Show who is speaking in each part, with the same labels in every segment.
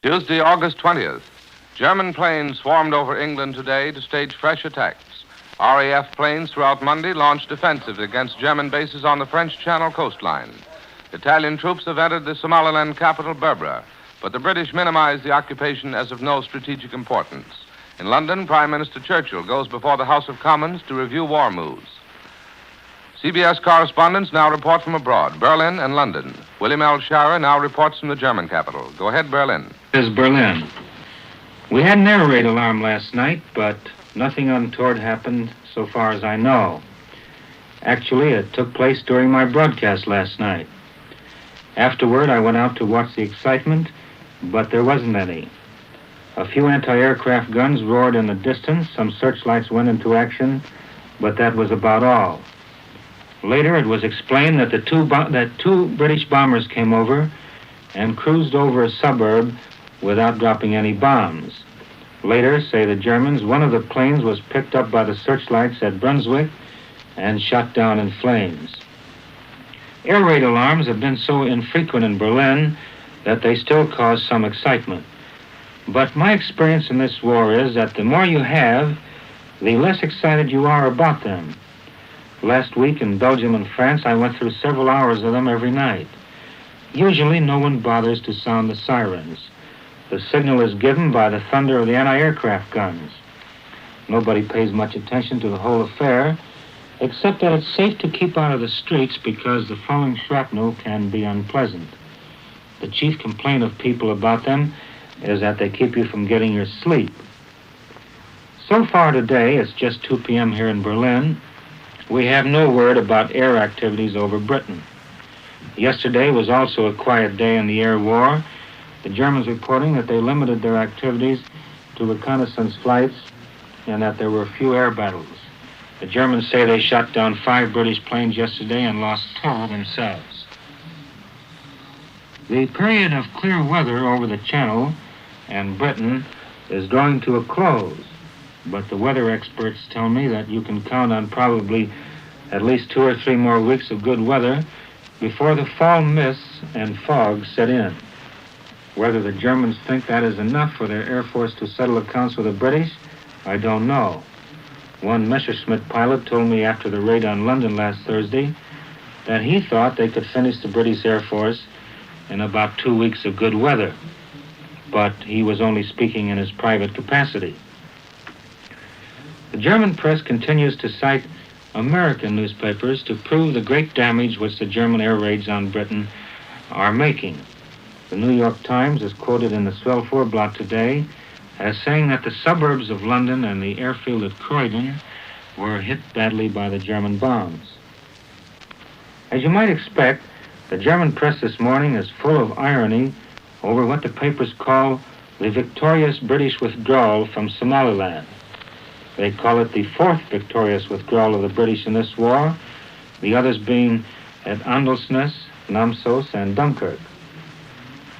Speaker 1: Tuesday, August 20th. German planes swarmed over England today to stage fresh attacks. RAF planes throughout Monday launched offensives against German bases on the French Channel coastline. Italian troops have entered the Somaliland capital, Berbera, but the British minimized the occupation as of no strategic importance. In London, Prime Minister Churchill goes before the House of Commons to review war moves. CBS correspondents now report from abroad, Berlin and London. William L. Schara now reports from the German capital. Go ahead, Berlin.
Speaker 2: This is Berlin. We had an air raid alarm last night, but nothing untoward happened so far as I know. Actually, it took place during my broadcast last night. Afterward, I went out to watch the excitement, but there wasn't any. A few anti-aircraft guns roared in the distance, some searchlights went into action, but that was about all. Later, it was explained that two British bombers came over and cruised over a suburb without dropping any bombs. Later, say the Germans, one of the planes was picked up by the searchlights at Brunswick and shot down in flames. Air raid alarms have been so infrequent in Berlin that they still cause some excitement. But my experience in this war is that the more you have, the less excited you are about them. Last week in Belgium and France, I went through several hours of them every night. Usually, no one bothers to sound the sirens. The signal is given by the thunder of the anti-aircraft guns. Nobody pays much attention to the whole affair, except that it's safe to keep out of the streets because the falling shrapnel can be unpleasant. The chief complaint of people about them is that they keep you from getting your sleep. So far today, it's just 2 p.m. here in Berlin, we have no word about air activities over Britain. Yesterday was also a quiet day in the air war, the Germans reporting that they limited their activities to reconnaissance flights and that there were few air battles. The Germans say they shot down 5 British planes yesterday and lost 2 themselves. The period of clear weather over the Channel and Britain is drawing to a close, but the weather experts tell me that you can count on probably at least 2 or 3 more weeks of good weather before the fall mists and fog set in. Whether the Germans think that is enough for their Air Force to settle accounts with the British, I don't know. One Messerschmitt pilot told me after the raid on London last Thursday that he thought they could finish the British Air Force in about 2 weeks of good weather, but he was only speaking in his private capacity. The German press continues to cite American newspapers to prove the great damage which the German air raids on Britain are making. The New York Times is quoted in the Swell Vorblatt today as saying that the suburbs of London and the airfield at Croydon were hit badly by the German bombs. As you might expect, the German press this morning is full of irony over what the papers call the victorious British withdrawal from Somaliland. They call it the 4th victorious withdrawal of the British in this war, the others being at Andelsnes, Namsos, and Dunkirk.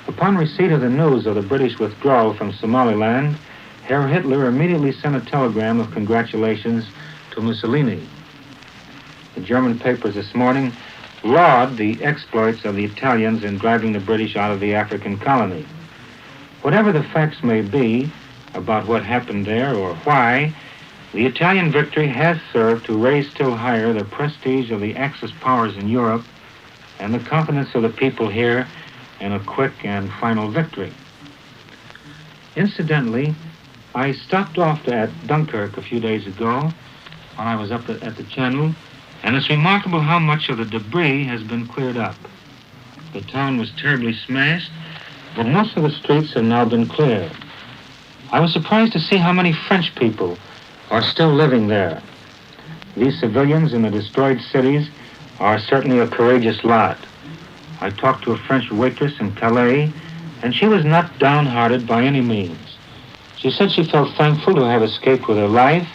Speaker 2: Upon receipt of the news of the British withdrawal from Somaliland, Herr Hitler immediately sent a telegram of congratulations to Mussolini. The German papers this morning laud the exploits of the Italians in driving the British out of the African colony. Whatever the facts may be about what happened there or why, the Italian victory has served to raise still higher the prestige of the Axis powers in Europe and the confidence of the people here in a quick and final victory. Incidentally, I stopped off at Dunkirk a few days ago when I was up at the Channel, and it's remarkable how much of the debris has been cleared up. The town was terribly smashed, but most of the streets have now been cleared. I was surprised to see how many French people are still living there. These civilians in the destroyed cities are certainly a courageous lot. I talked to a French waitress in Calais, and she was not downhearted by any means. She said she felt thankful to have escaped with her life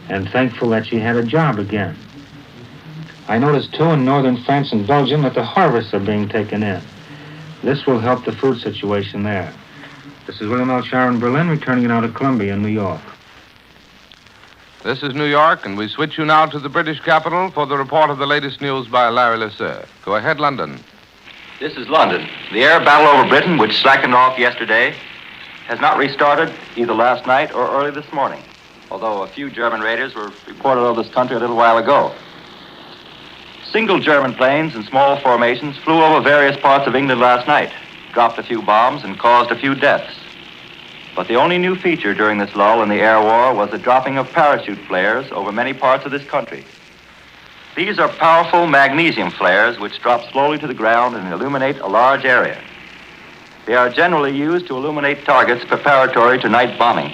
Speaker 2: and thankful that she had a job again. I noticed, too, in northern France and Belgium that the harvests are being taken in. This will help the food situation there. This is William L. Schara in Berlin, returning you now to Columbia in New York.
Speaker 1: This is New York, and we switch you now to the British capital for the report of the latest news by Larry Lesseur. Go ahead, London.
Speaker 3: This is London. The air battle over Britain, which slackened off yesterday, has not restarted either last night or early this morning, although a few German raiders were reported over this country a little while ago. Single German planes in small formations flew over various parts of England last night, dropped a few bombs, and caused a few deaths. But the only new feature during this lull in the air war was the dropping of parachute flares over many parts of this country. These are powerful magnesium flares which drop slowly to the ground and illuminate a large area. They are generally used to illuminate targets preparatory to night bombing.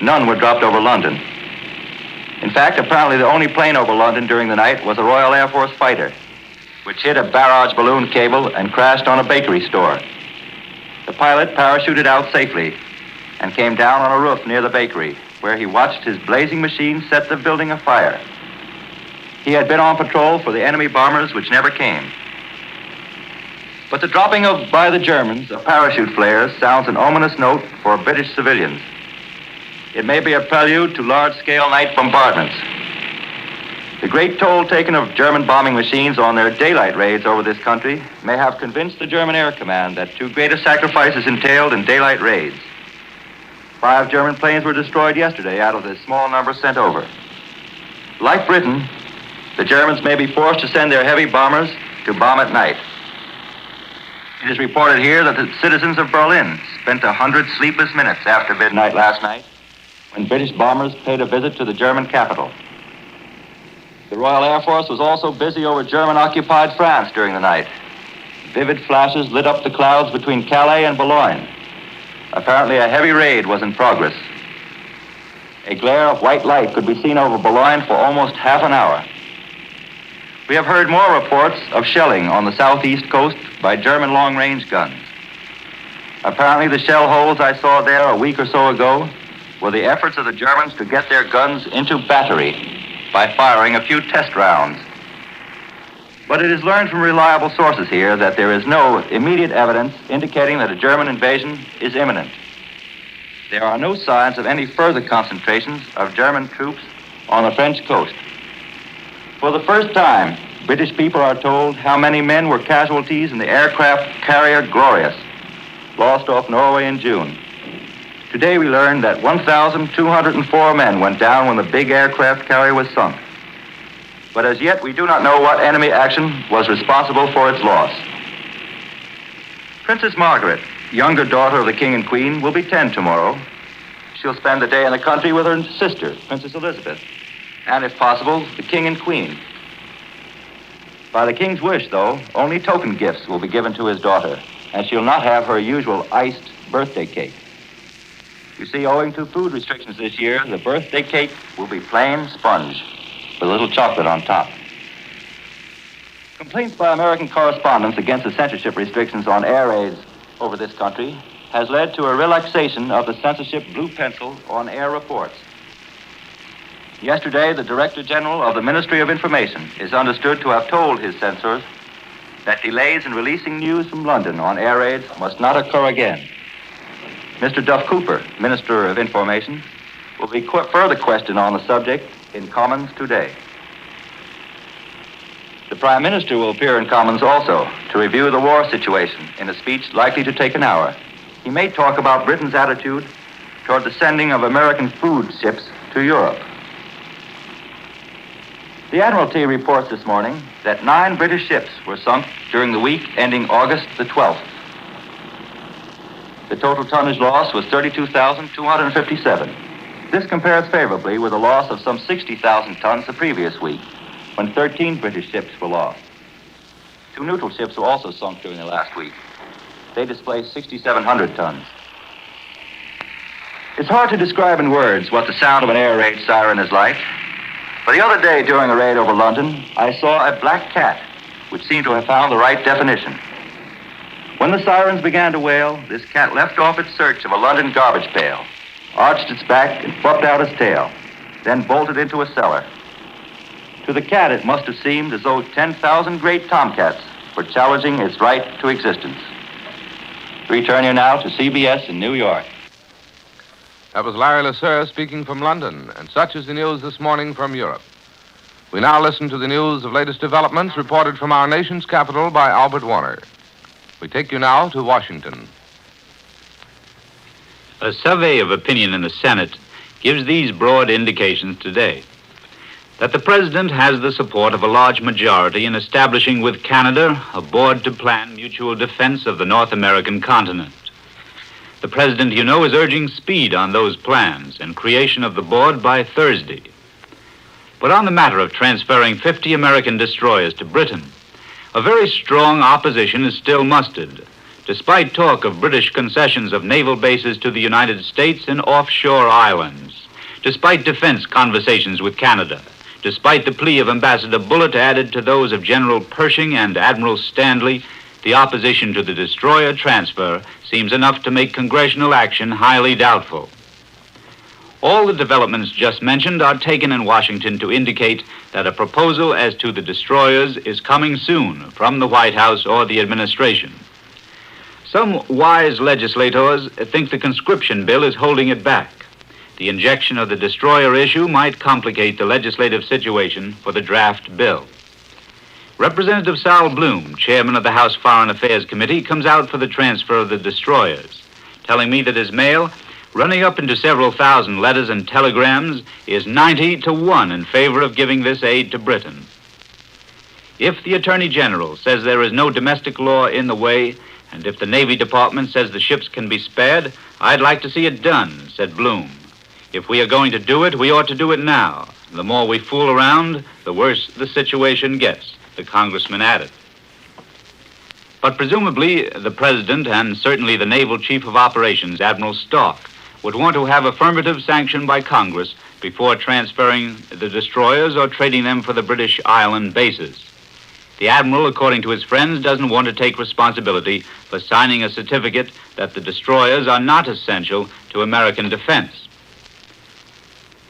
Speaker 3: None were dropped over London. In fact, apparently the only plane over London during the night was a Royal Air Force fighter, which hit a barrage balloon cable and crashed on a bakery store. The pilot parachuted out safely and came down on a roof near the bakery, where he watched his blazing machine set the building afire. He had been on patrol for the enemy bombers which never came. But the dropping by the Germans of parachute flares sounds an ominous note for British civilians. It may be a prelude to large-scale night bombardments. The great toll taken of German bombing machines on their daylight raids over this country may have convinced the German Air Command that too great a sacrifice is entailed in daylight raids. 5 German planes were destroyed yesterday out of the small number sent over. Like Britain, the Germans may be forced to send their heavy bombers to bomb at night. It is reported here that the citizens of Berlin spent 100 sleepless minutes after midnight last night when British bombers paid a visit to the German capital. The Royal Air Force was also busy over German-occupied France during the night. Vivid flashes lit up the clouds between Calais and Boulogne. Apparently a heavy raid was in progress. A glare of white light could be seen over Boulogne for almost half an hour. We have heard more reports of shelling on the southeast coast by German long-range guns. Apparently the shell holes I saw there a week or so ago were the efforts of the Germans to get their guns into battery by firing a few test rounds. But it is learned from reliable sources here that there is no immediate evidence indicating that a German invasion is imminent. There are no signs of any further concentrations of German troops on the French coast. For the first time, British people are told how many men were casualties in the aircraft carrier Glorious, lost off Norway in June. Today we learned that 1,204 men went down when the big aircraft carrier was sunk. But as yet, we do not know what enemy action was responsible for its loss. Princess Margaret, younger daughter of the King and Queen, will be 10 tomorrow. She'll spend the day in the country with her sister, Princess Elizabeth, and, if possible, the King and Queen. By the King's wish, though, only token gifts will be given to his daughter, and she'll not have her usual iced birthday cake. You see, owing to food restrictions this year, the birthday cake will be plain sponge with a little chocolate on top. Complaints by American correspondents against the censorship restrictions on air raids over this country has led to a relaxation of the censorship blue pencil on air reports. Yesterday, the Director General of the Ministry of Information is understood to have told his censors that delays in releasing news from London on air raids must not occur again. Mr. Duff Cooper, Minister of Information, will be further questioned on the subject in Commons today. The Prime Minister will appear in Commons also to review the war situation in a speech likely to take an hour. He may talk about Britain's attitude toward the sending of American food ships to Europe. The Admiralty reports this morning that 9 British ships were sunk during the week ending August the 12th. The total tonnage loss was 32,257. This compares favorably with a loss of some 60,000 tons the previous week, when 13 British ships were lost. 2 neutral ships were also sunk during the last week. They displaced 6,700 tons. It's hard to describe in words what the sound of an air raid siren is like. But the other day during a raid over London, I saw a black cat, which seemed to have found the right definition. When the sirens began to wail, this cat left off its search of a London garbage pail, arched its back and fluffed out its tail, then bolted into a cellar. To the cat, it must have seemed as though 10,000 great tomcats were challenging its right to existence. We return you now to CBS in New York.
Speaker 1: That was Larry Lasser speaking from London, and such is the news this morning from Europe. We now listen to the news of latest developments reported from our nation's capital by Albert Warner. We take you now to Washington.
Speaker 4: A survey of opinion in the Senate gives these broad indications today: that the President has the support of a large majority in establishing with Canada a board to plan mutual defense of the North American continent. The President, you know, is urging speed on those plans and creation of the board by Thursday. But on the matter of transferring 50 American destroyers to Britain, a very strong opposition is still mustered, despite talk of British concessions of naval bases to the United States and offshore islands, despite defense conversations with Canada, despite the plea of Ambassador Bullitt added to those of General Pershing and Admiral Stanley. The opposition to the destroyer transfer seems enough to make congressional action highly doubtful. All the developments just mentioned are taken in Washington to indicate that a proposal as to the destroyers is coming soon from the White House or the administration. Some wise legislators think the conscription bill is holding it back. The injection of the destroyer issue might complicate the legislative situation for the draft bill. Representative Sal Bloom, chairman of the House Foreign Affairs Committee, comes out for the transfer of the destroyers, telling me that his mail, running up into several thousand letters and telegrams, is 90-1 in favor of giving this aid to Britain. If the Attorney General says there is no domestic law in the way, and if the Navy Department says the ships can be spared, I'd like to see it done, said Bloom. If we are going to do it, we ought to do it now. The more we fool around, the worse the situation gets, the congressman added. But presumably, the President and certainly the Naval Chief of Operations, Admiral Stark, would want to have affirmative sanction by Congress before transferring the destroyers or trading them for the British island bases. The Admiral, according to his friends, doesn't want to take responsibility for signing a certificate that the destroyers are not essential to American defense.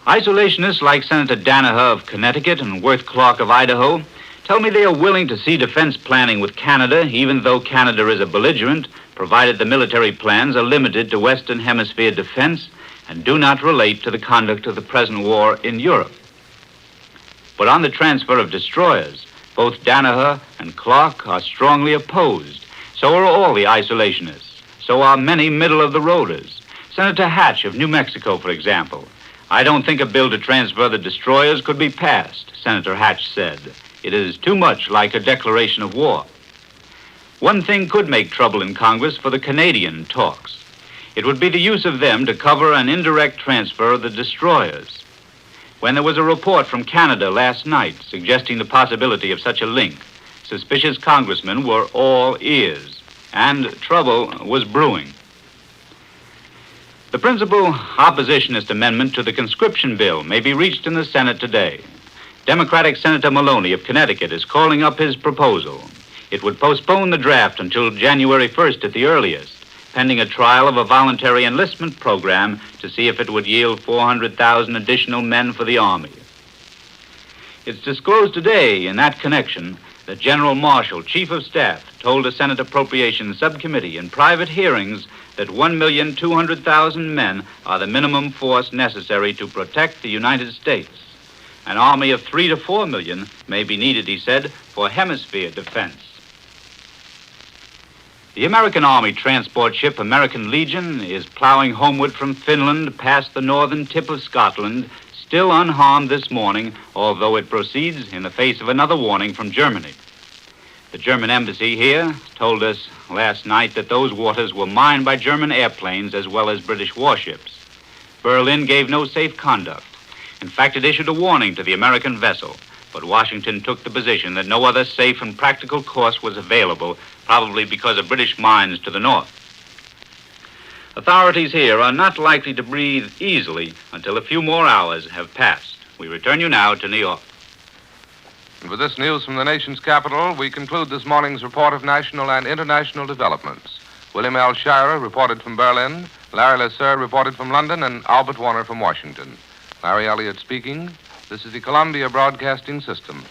Speaker 4: Isolationists like Senator Danaher of Connecticut and Worth Clark of Idaho tell me they are willing to see defense planning with Canada, even though Canada is a belligerent, provided the military plans are limited to Western Hemisphere defense and do not relate to the conduct of the present war in Europe. But on the transfer of destroyers, both Danaher and Clark are strongly opposed. So are all the isolationists. So are many middle-of-the-roaders. Senator Hatch of New Mexico, for example. I don't think a bill to transfer the destroyers could be passed, Senator Hatch said. It is too much like a declaration of war. One thing could make trouble in Congress for the Canadian talks. It would be the use of them to cover an indirect transfer of the destroyers. When there was a report from Canada last night suggesting the possibility of such a link, suspicious congressmen were all ears, and trouble was brewing. The principal oppositionist amendment to the conscription bill may be reached in the Senate today. Democratic Senator Maloney of Connecticut is calling up his proposal. It would postpone the draft until January 1st at the earliest, pending a trial of a voluntary enlistment program to see if it would yield 400,000 additional men for the Army. It's disclosed today in that connection that General Marshall, Chief of Staff, told a Senate Appropriations Subcommittee in private hearings that 1,200,000 men are the minimum force necessary to protect the United States. An army of 3 to 4 million may be needed, he said, for hemisphere defense. The American Army transport ship American Legion is plowing homeward from Finland past the northern tip of Scotland, still unharmed this morning, although it proceeds in the face of another warning from Germany. The German embassy here told us last night that those waters were mined by German airplanes as well as British warships. Berlin gave no safe conduct. In fact, it issued a warning to the American vessel, but Washington took the position that no other safe and practical course was available, probably because of British mines to the north. Authorities here are not likely to breathe easily until a few more hours have passed. We return you now to New York.
Speaker 1: And with this news from the nation's capital, we conclude this morning's report of national and international developments. William L. Shirer reported from Berlin, Larry Lasser reported from London, and Albert Warner from Washington. Larry Elliott speaking. This is the Columbia Broadcasting System.